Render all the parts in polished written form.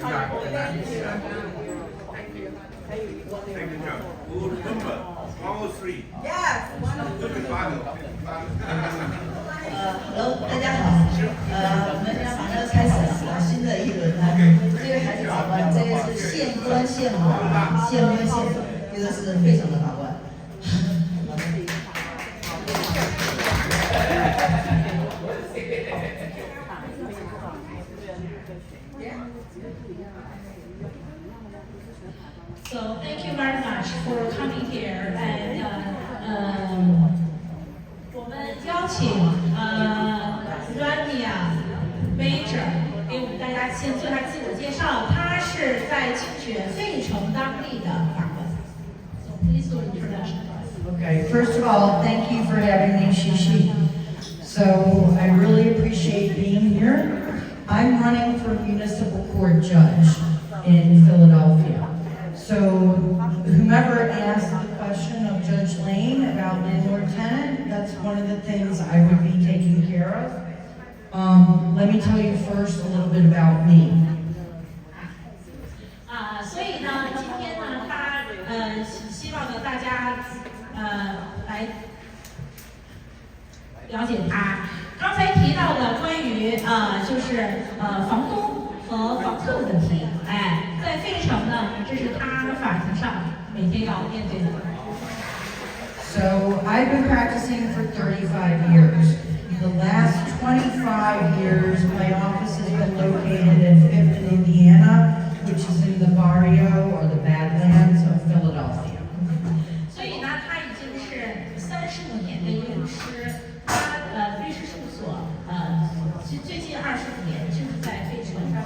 Thank you, John. We will remember 103. Yes. Hello，大家好，我们要马上开始了新的一轮呢。这位还是法官，这位是宪官宪法，宪官宪法，这个是非常的法官。So thank you very much for coming here and 我们邀请Rania Major 给我们大家先做一下自我介绍，他是在竞选费城当地的法官。So please do an introduction. Okay, first of all, thank you for having me, Shishi. So I really appreciate being here. I'm running for municipal court judge in Philadelphia. So whomever asked the question of Judge Lane about landlord-tenant, that's one of the things I would be taking care of. Let me tell you first a little bit about me. 所以呢，今天呢，他希望呢大家来了解他。刚才提到的关于就是房东和房客的问题，在费城呢，这是他法庭上每天要面对的。So I've been practicing for 35 years. The last 25 years, my office has been located in 5th, Indiana, which is in the barrio or the Badlands of Philadelphia. 所以呢，他已经是35年的一个律师，他律师事务所最近25年就是在费城上。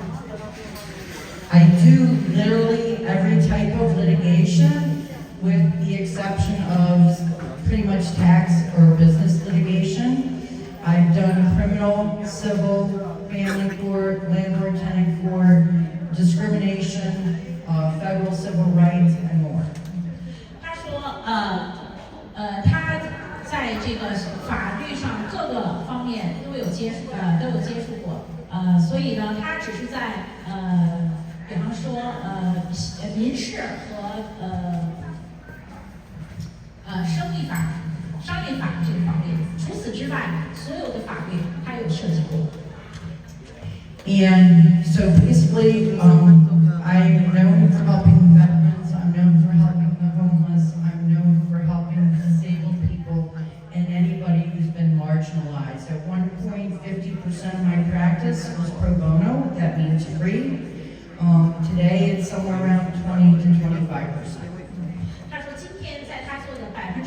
I do literally every type of litigation, with the exception of pretty much tax or business litigation. I've done criminal, civil, family court, landlord-tenant court, discrimination, federal civil rights, and more. 他说，他在这个法律上各个方面都有接触过，所以呢，他只是在比方说民事和商业法这个方面，除此之外，所有的法律他有涉及过。And so basically, I'm known for helping veterans, I'm known for helping the homeless, I'm known for helping disabled people, and anybody who's been marginalized. At one point, 50% of my practice was pro bono, that means free. Today, it's somewhere around 20 to 25%. 他说，今天在他做的20%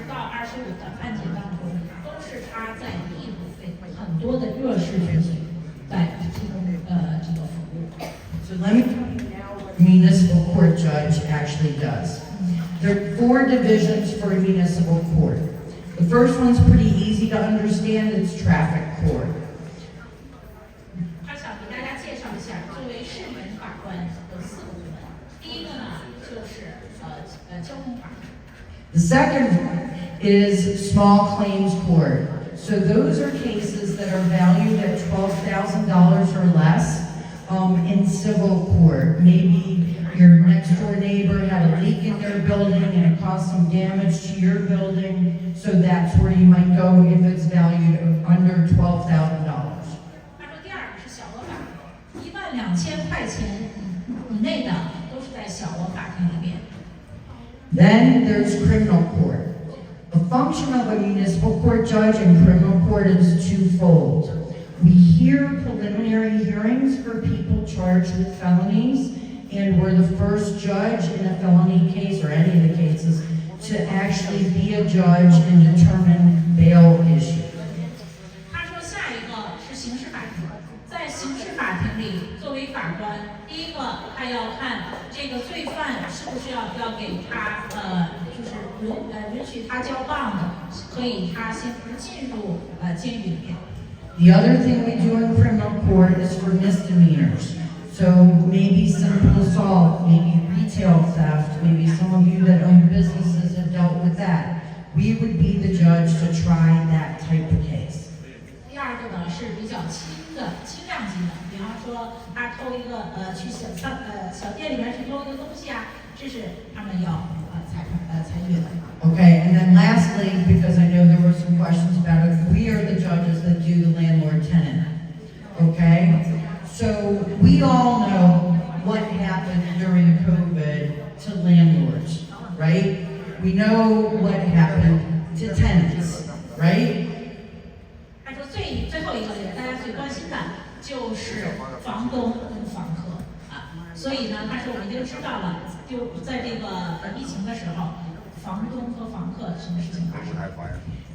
到25%的案件当中，都是他在义务费很多的弱势群体在提供这个服务。So let me tell you now what a municipal court judge actually does. There are 4 divisions for a municipal court. The first one's pretty easy to understand, it's traffic court. 他想给大家介绍一下，作为市民法官有4个部门。第一个呢，就是交通法。The second one is small claims court. So those are cases that are valued at $12,000 or less in civil court. Maybe your next door neighbor had a leak in their building and it caused some damage to your building. So that's where you might go if it's valued under $12,000. 他说第二个是小额法，12000块钱以内的都是在小额法庭里面。Then there's criminal court. The function of a municipal court judge in criminal court is twofold. We hear preliminary hearings for people charged with felonies, and we're the first judge in a felony case or any of the cases to actually be a judge and determine bail issues. 他说下一个是刑事法庭，在刑事法庭里，作为法官，第一个他要看这个罪犯是不是要给他就是允许他交棒的，所以他先不进入监狱里面。The other thing we do in criminal court is for misdemeanors. So maybe simple assault, maybe retail theft, maybe some of you that own businesses have dealt with that. We would be the judge to try that type of case. 第二个呢是比较轻量级的，比方说他偷一个去小店里面去偷一个东西啊，这是他们要参与的。Okay, and then lastly, because I know there were some questions about it, we are the judges that do the landlord-tenant. Okay? So we all know what happened during COVID to landlords, right? We know what happened to tenants, right? 他说最后一个大家最关心的就是房东跟房客啊，所以呢，他说我们已经知道了，就在这个疫情的时候，房东和房客什么事情发生。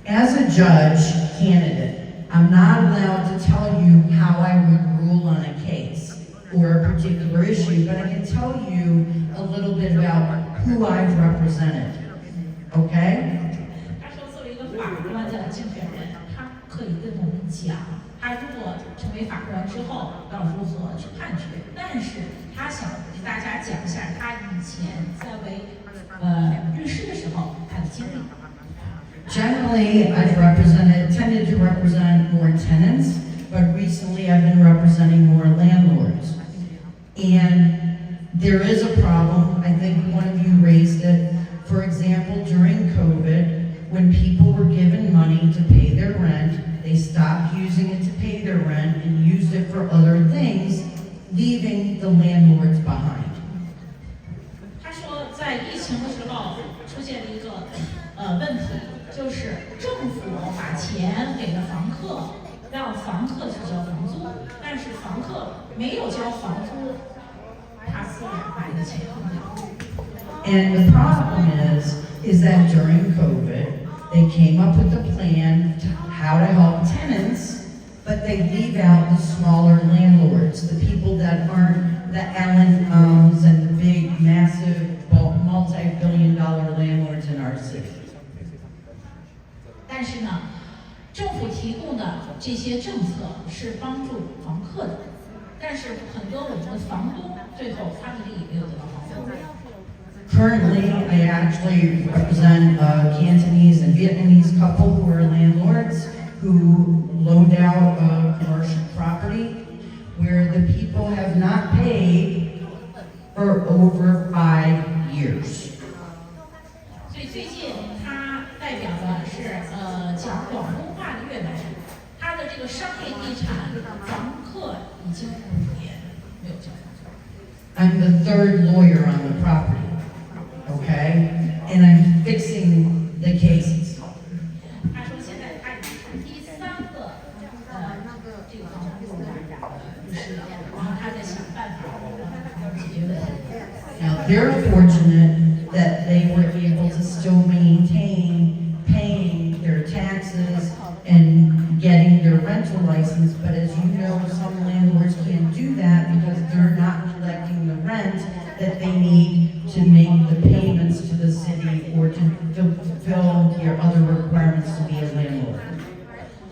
As a judge candidate, I'm not allowed to tell you how I would rule on a case or a particular issue, but I can tell you a little bit about who I've represented. Okay? 他说，作为一个法官的竞选人，他可以跟我们讲，他如果成为法官之后要如何去判决。但是他想给大家讲一下他以前在为律师的时候他的经历。Generally, I've tended to represent more tenants, but recently I've been representing more landlords. And there is a problem, I think one of you raised it. For example, during COVID, when people were given money to pay their rent, they stopped using it to pay their rent and used it for other things, leaving the landlords behind. 他说，在疫情的时候出现了一个问题，就是政府把钱给了房客，让房客去交房租，但是房客没有交房租，他自然把这个钱用掉。And the problem is that during COVID, they came up with a plan to how to help tenants, but they leave out the smaller landlords, the people that aren't the Allen and the big, massive, multi-billion-dollar landlords in our city. 但是呢，政府提供的这些政策是帮助房客的，但是很多我们的房东最后他们也没有得到房租。Currently, I actually represent a Cantonese and Vietnamese couple who are landlords who loaned out a commercial property where the people have not paid for over 5 years. 所以最近他代表的是讲广东话的越南人，他的这个商业地产房客已经5年没有交房租。I'm the third lawyer on the property, okay? And I'm fixing the cases. 他说现在他已经是第3个这个房东的律师了，然后他在想办法解决问题。Now, they're fortunate that they were able to still maintain paying their taxes and getting their rental license, but as you know, some landlords can't do that because they're not collecting the rent that they need to make the payments to the city or to fulfill your other requirements to be a landlord.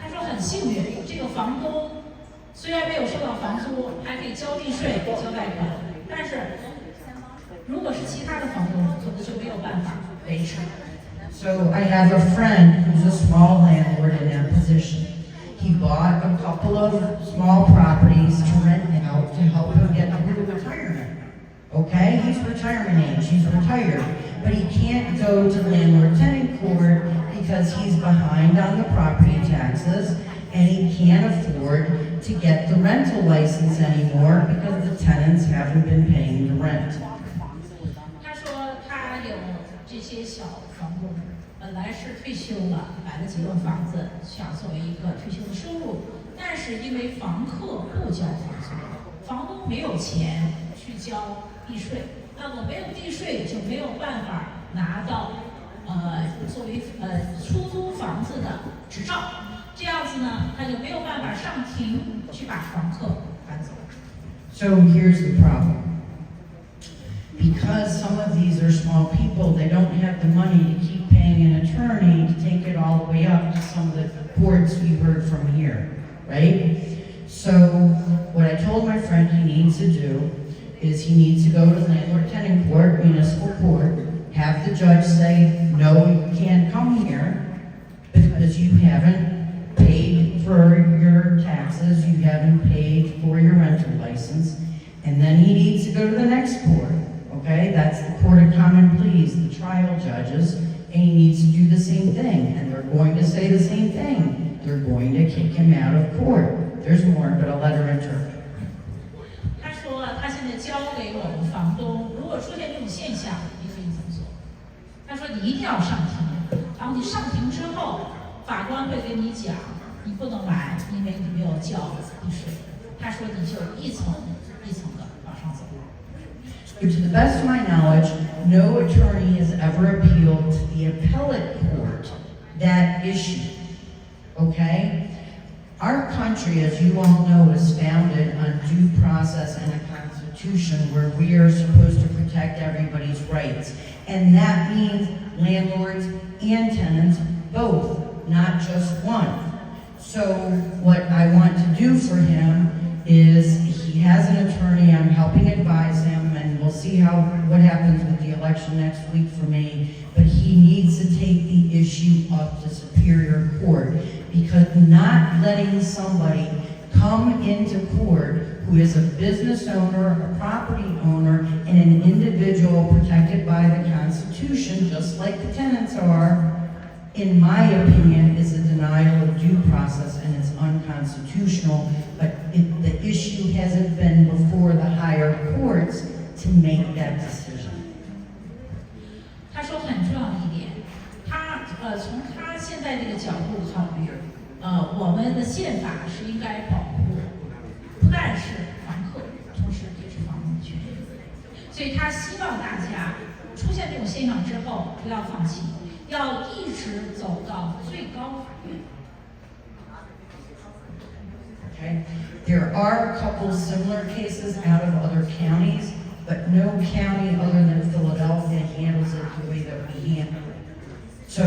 他说很幸运，这个房东虽然没有收到房租，还可以交地税、交贷款，但是如果是其他的房东，可能就没有办法维持。So I have a friend who's a small landlord in that position. He bought a couple of small properties to rent out to help him get through retirement. Okay, he's retirement age, he's retired, but he can't go to landlord-tenant court because he's behind on the property taxes and he can't afford to get the rental license anymore because the tenants haven't been paying the rent. 他说他有这些小房东，本来是退休了，买了几栋房子，想作为一个退休的收入，但是因为房客不交房租，房东没有钱去交地税，那么没有地税就没有办法拿到作为出租房子的执照，这样子呢，他就没有办法上庭去把房客赶走。So here's the problem. Because some of these are small people, they don't have the money to keep paying an attorney to take it all the way up to some of the courts you heard from here, right? So what I told my friend he needs to do is he needs to go to landlord-tenant court, municipal court, have the judge say, no, you can't come here because you haven't paid for your taxes taxes, you haven't paid for your rental license, and then he needs to go to the next court, okay? That's the Court of Common Pleas, the trial judges, and he needs to do the same thing, and they're going to say the same thing. They're going to kick him out of court. There's more, but I'll let her interpret. 他说他现在交给我们房东，如果出现这种现象，你可以怎么做？他说你一定要上庭，然后你上庭之后，法官会跟你讲，你不能来，因为你没有交地税。他说你就一层一层的往上走。To the best of my knowledge, no attorney has ever appealed to the appellate court that issue. Okay? Our country, as you all know, is founded on due process and a constitution where we are supposed to protect everybody's rights. And that means landlords and tenants both, not just one. So what I want to do for him is he has an attorney, I'm helping advise him, and we'll see what happens with the election next week for me, but he needs to take the issue up to Superior Court, because not letting somebody come into court who is a business owner, a property owner, and an individual protected by the Constitution, just like the tenants are, in my opinion, is a denial of due process, and it's unconstitutional, but the issue hasn't been before the higher courts to make that decision. 他说很重要的一点，从他现在这个角度考虑，我们的宪法是应该保护不但是房客，同时也是房东的权益，所以他希望大家出现这种现象之后不要放弃，要一直走到最高法院。Okay? There are a couple similar cases out of other counties, but no county other than Philadelphia handles it the way that we handle it. So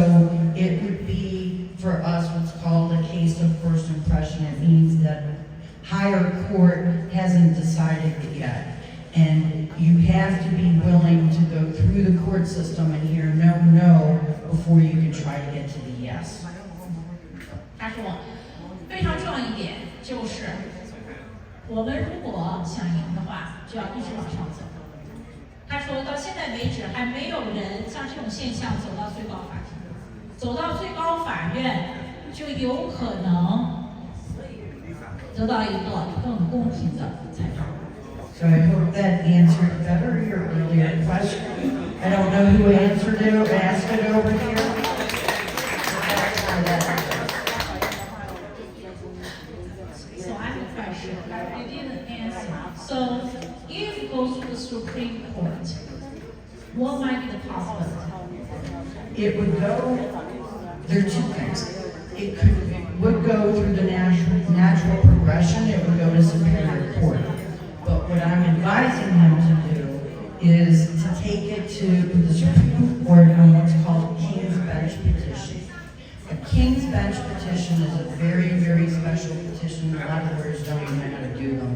it would be, for us, what's called a case of first impression. It means that higher court hasn't decided it yet. And you have to be willing to go through the court system and hear no before you can try to get to the yes. 他说，非常重要一点就是，我们如果想赢的话，就要一直往上走。他说到现在为止，还没有人像这种现象走到最高法庭，走到最高法院，就有可能得到一个更公平的裁判。 So I hope that answered better your earlier question. I don't know who answered it or asked it over here. So I have a question. You didn't answer. So if it goes to the Supreme Court, what might be the possibility? It would go, there are two things. It would go through the natural progression. It would go to Superior Court. But what I'm advising him to do is to take it to the Supreme Court on what's called a King's Bench petition. A King's Bench petition is a very, very special petition. A lot of lawyers don't even know how to do them.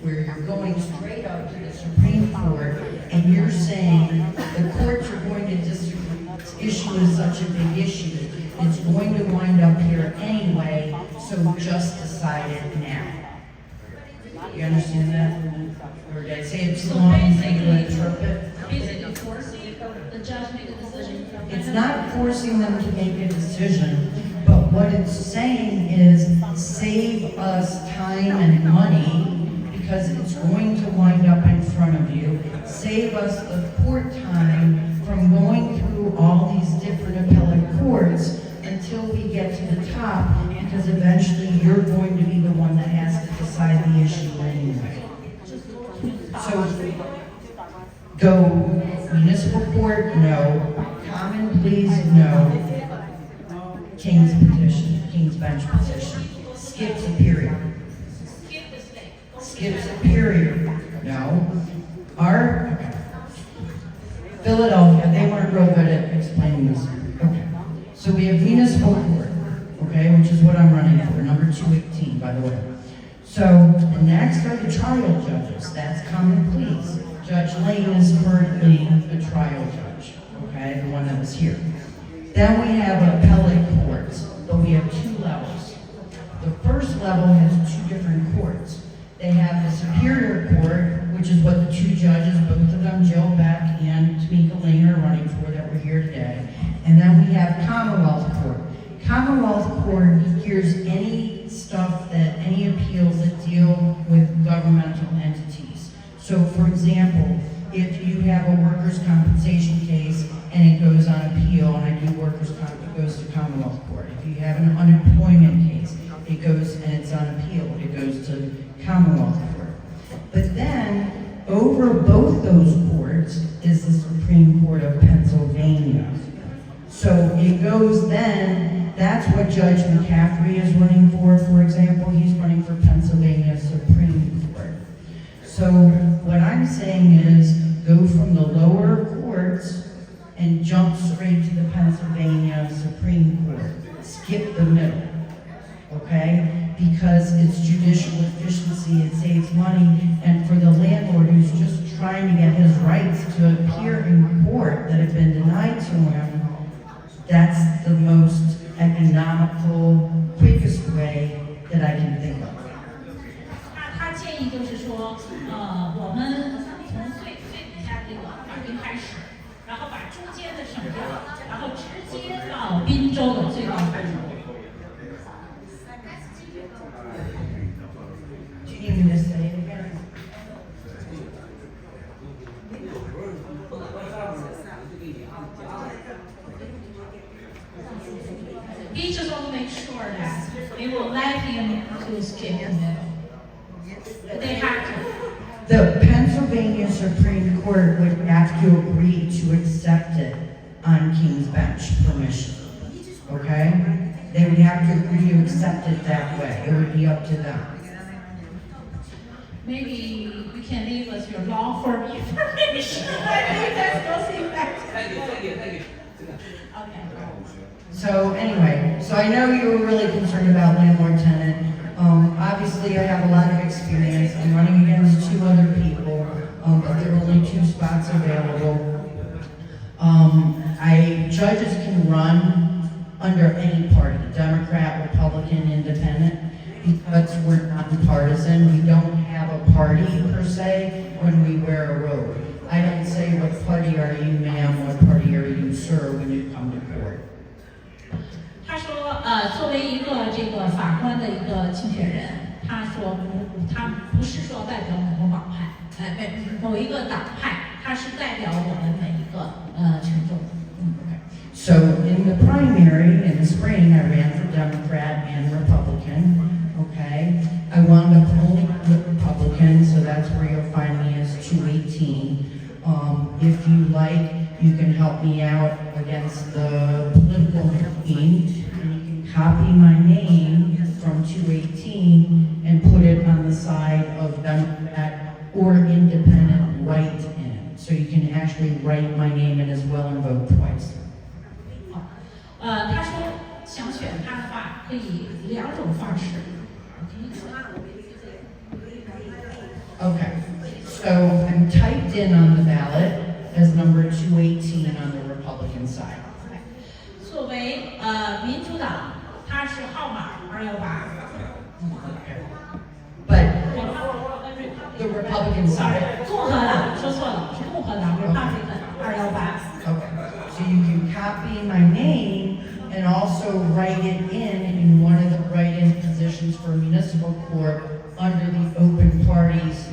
Where you're going straight up to the Supreme Court and you're saying the courts are going to disagree. This issue is such a big issue. It's going to wind up here anyway, so just decide it now. You understand that? Or did I say it too So long and think you basically, interpret? basically forcing the judge make a decision. It's not forcing them to make a decision, but what it's saying is save us time and money because it's going to wind up in front of you. Save us the court time from going through all these different appellate courts until we get to the top, because eventually you're going to be the one that has to decide the issue anyway. So, go municipal court, no. Common pleas, no. King's petition, King's Bench petition. Skip Superior. Skip the state. Skip Superior, no. Our Philadelphia, they weren't real good at explaining this. Okay. So we have municipal court, okay, which is what I'm running for, number 218, by the way. So the next are the trial judges. That's common pleas. Judge Lane is currently the trial judge, okay, the one that was here. Then we have appellate courts, but we have two levels. The first level has 2 different courts. They have the Superior Court, which is what the 2 judges, both of them, Jill Beck and Tamika Lane, are running for that we're here today. And then we have Commonwealth Court. Commonwealth Court hears any stuff any appeals that deal with governmental entities. So for example, if you have a workers' compensation case and it goes on appeal, and I do workers' comp, it goes to Commonwealth Court. If you have an unemployment case, it goes and it's on appeal, it goes to Commonwealth Court. But then, over both those courts is the Supreme Court of Pennsylvania. So it goes then, that's what Judge McCaffrey is running for example. He's running for Pennsylvania Supreme Court. So what I'm saying is, go from the lower courts and jump straight to the Pennsylvania Supreme Court. Skip the middle, okay? Because it's judicial efficiency, it saves money, and for the landlord who's just trying to get his rights to appear in court that have been denied to him, that's the most economical, quickest way that I can think of. 他建议就是说，我们从最底下这个法庭开始，然后把中间的省掉，然后直接到滨州的最高法院。Do you need me to say it again? He just want to make sure that they will let him to skip the middle. They have to. The Pennsylvania Supreme Court would have to agree to accept it on King's Bench permission, okay? They would have to agree to accept it that way. It would be up to them. Maybe you can leave us your law firm information. I think that's most effective. Thank you. Okay. So anyway, so I know you were really concerned about landlord-tenant. Obviously, I have a lot of experience. I'm running against 2 other people, but there are only 2 spots available. Judges can run under any party, Democrat, Republican, Independent, because we're nonpartisan. We don't have a party per se when we wear a robe. I don't say what party are you, ma'am, what party are you, sir, when you come to court. 他说，作为一个这个法官的一个竞选人，他说他不是说代表某个党派，某一个党派，他是代表我们每一个群众。Okay. So in the primary in the spring, I ran for Democrat and Republican. Okay, I wound up only with Republican, so that's where you'll find me as 218. If you like, you can help me out against the political machine. You can copy my name from 218 and put it on the side of Democrat or Independent write-in. So you can actually write my name in as well and vote twice. 他说想选他的话，可以2种方式。Okay, so I'm typed in on the ballot as number 218 on the Republican side. 作为民主党，他是号码218。 But the Republican side. 共和党说错了，是共和党 Republican 218。 Okay, so you can copy my name and also write it in one of the write-in positions for municipal court under the open parties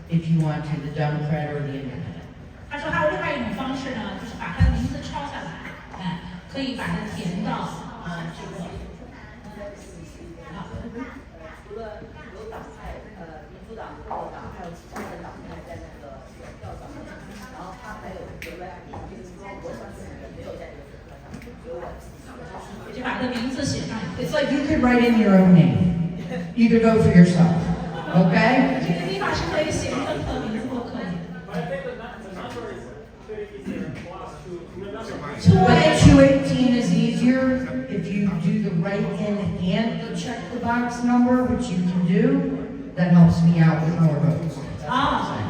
if you want to, the Democrat or the Independent. 他说还有另外一种方式呢，就是把他的名字抄下来，可以把它填到这个。除了有党派，民主党、共和党，还有其他的党派在那个选票上面，然后他还有额外就是说我想选的没有在这个选票上，所以我自己就把他的名字写上。 It's like you could write in your own name. You could vote for yourself, okay? 这个地方是可以写任何名字都可以。 218 is easier if you do the write-in and the check the box number, which you can do. That helps me out with more votes.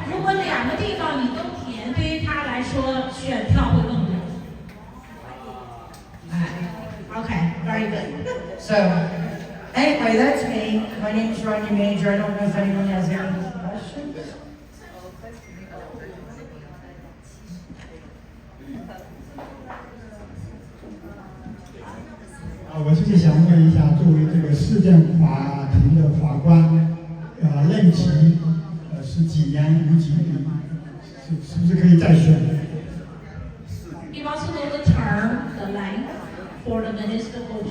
如果2个地方你都填，对于他来说选票会更多。Okay, very good. So Anyway, that's me. My name's Ronnie Major. I don't know if anyone has any questions.我就是想问一下，作为这个市政法庭的法官，任期是几年无几年，是不是可以再选？ He wants to know the term, the length for the municipal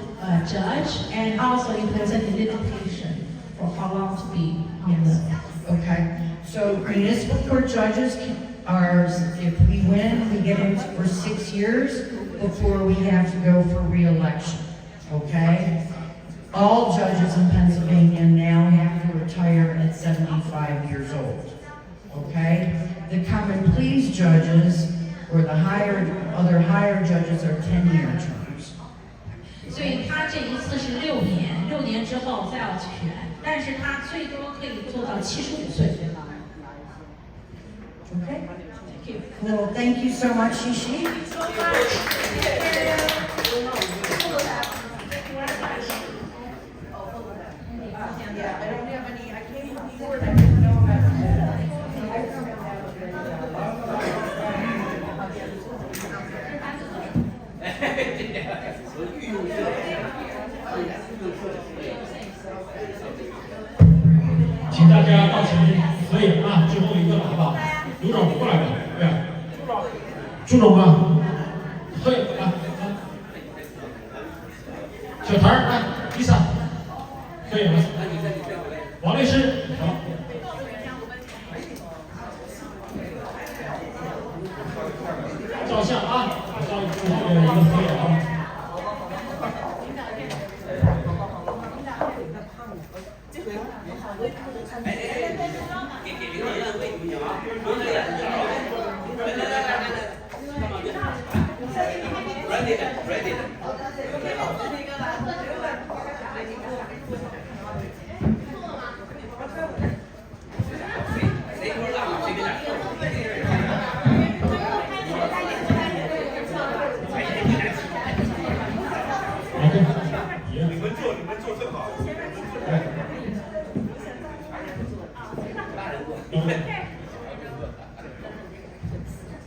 judge, and also if there's any limitation for how long to be on the. Okay, so municipal court judges are, if we win, we get in for 6 years before we have to go for re-election, okay? All judges in Pennsylvania now have to retire at 75 years old, okay? The common pleas judges, or the other higher judges are 10-year terms. 所以他这一次是6年，6年之后再要选，但是他最多可以做到75岁。Okay? Thank you. Well, thank you so much, Shishi. Yeah, I don't have any, I came before and I didn't know about it. 请大家到前面合影啊，最后一个了，好不好？卢总过来吧，对吧？朱总啊，合影啊，小谭儿来，Lisa，合影了。王律师，好。照相啊，照最后的一个合影啊。 你们做正好。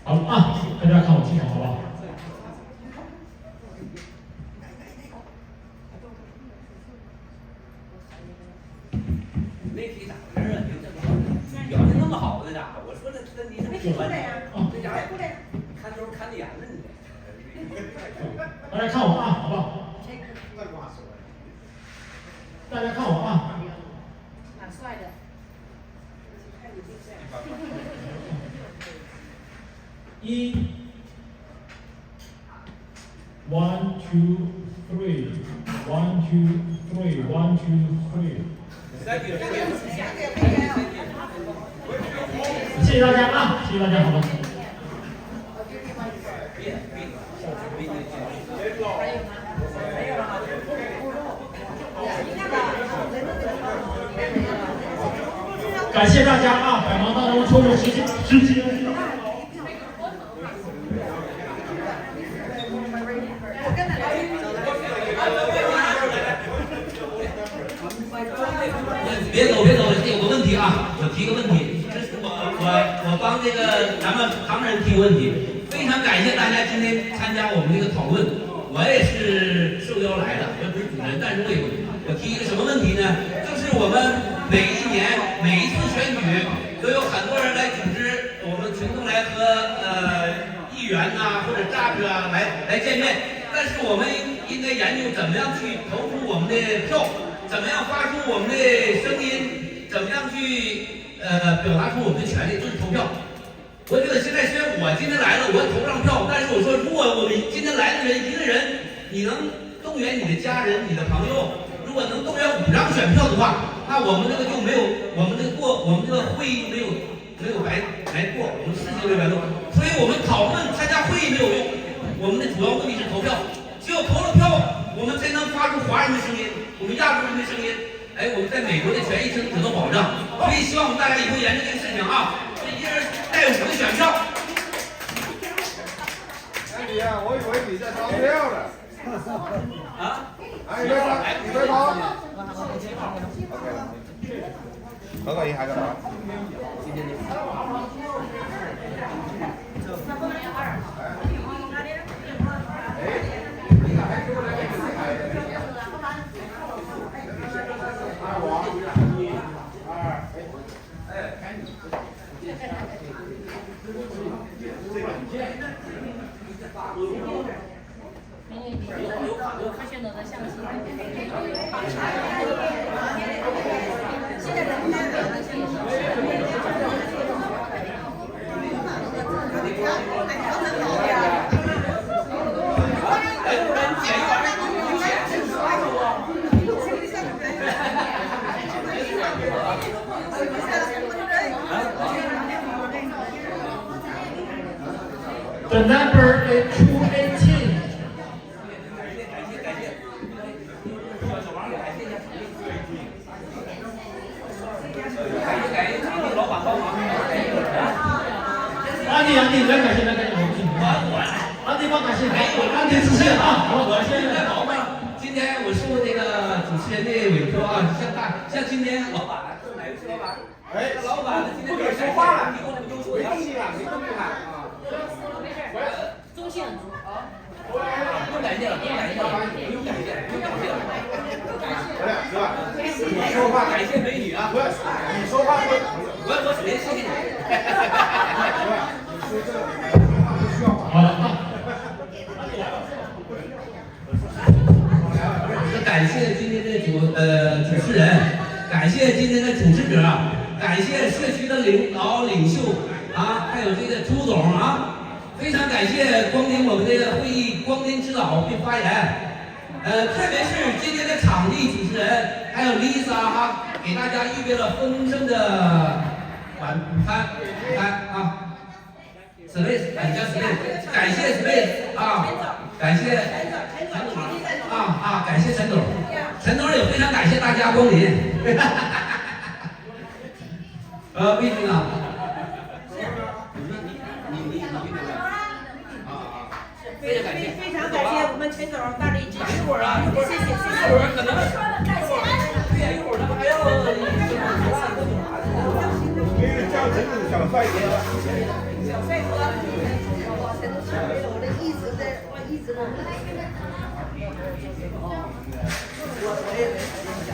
好了啊，大家看我镜头好不好？媒体咋回事啊？你这表现那么好的家伙，我说你怎么说的呀？这家伙看球看的严了你。大家看我啊，好不好？大家看我啊。蛮帅的。 1, 2, 3, 1, 2, 3, 1, 2, 3。谢谢大家啊，谢谢大家，好吧。感谢大家啊，百忙当中抽出时间。别走，有个问题啊，我提个问题，这是我帮这个咱们旁人提问题，非常感谢大家今天参加我们这个讨论，我也是受邀来的，我也不是主持人，但是我提一个什么问题呢？就是我们每一年每一次选举都有很多人来组织我们群众来和议员呐、或者战士啊来见面，但是我们应该研究怎么样去投出我们的票。 怎么样发出我们的声音？怎么样去表达出我们的权利？就是投票。我觉得现在虽然我今天来了，我投不上票，但是我说，如果我们今天来的人一个人，你能动员你的家人、你的朋友，如果能动员5张选票的话，那我们这个就没有我们这个会议没有白来过，我们事情没有白做。所以我们讨论参加会议没有用，我们的主要目的是投票。只有投了票，我们才能发出华人的声音。 我们亚洲人的声音，哎，我们在美国的权益才能得到保障，所以希望我们大家以后研究这个事情啊，这一人带5个选票。哎呀，我以为你在烧票了。啊，哎，你再跑。合个影还干嘛？The number is 218. 感谢老板帮忙。安迪，来感谢，安迪帮感谢，安迪致谢啊！我现在老板，今天我受这个主持人的委托啊，像今天老板，哪位是老板？哎，老板今天不给说话了，提供这么优秀的东西了，没动力了啊。中性啊，不用感谢了，不用感谢了，不用感谢了，不用感谢了。是吧？你说话感谢美女啊！不是，你说话我首先谢谢你。你说这个不需要好了啊。感谢今天的主持人，感谢今天的主持者，感谢社区的领袖啊，还有这个朱总啊，非常感谢光临我们这个会议，光临指导并发言。特别是今天的场地主持人，还有 Lisa 哈，给大家预备了丰盛的午餐啊。Space， 感谢 Space 啊，感谢陈总感谢陈总，陈总也非常感谢大家光临。毕竟啊，你非常感谢，非常感谢我们陈总大力支持。一会儿啊，谢谢。一会儿可能感谢。对呀，一会儿他们还要叫陈总小帅哥。小帅哥，陈总是为了我的一直在，我一直我也没时间讲，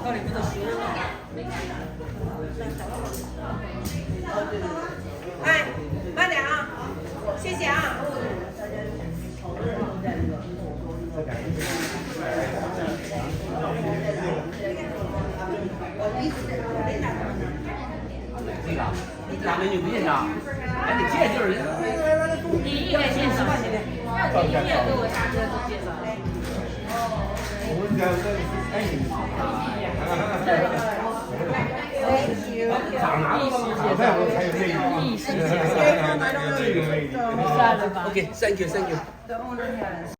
到里面的食物。哎，慢点啊，谢谢啊。这个，你俩美女不认识啊？哎，你介绍人。你应该介绍，要你一定要给我大哥都介绍。我们家这哎，长哪个长在我才有魅力，这个魅力。OK，thank you。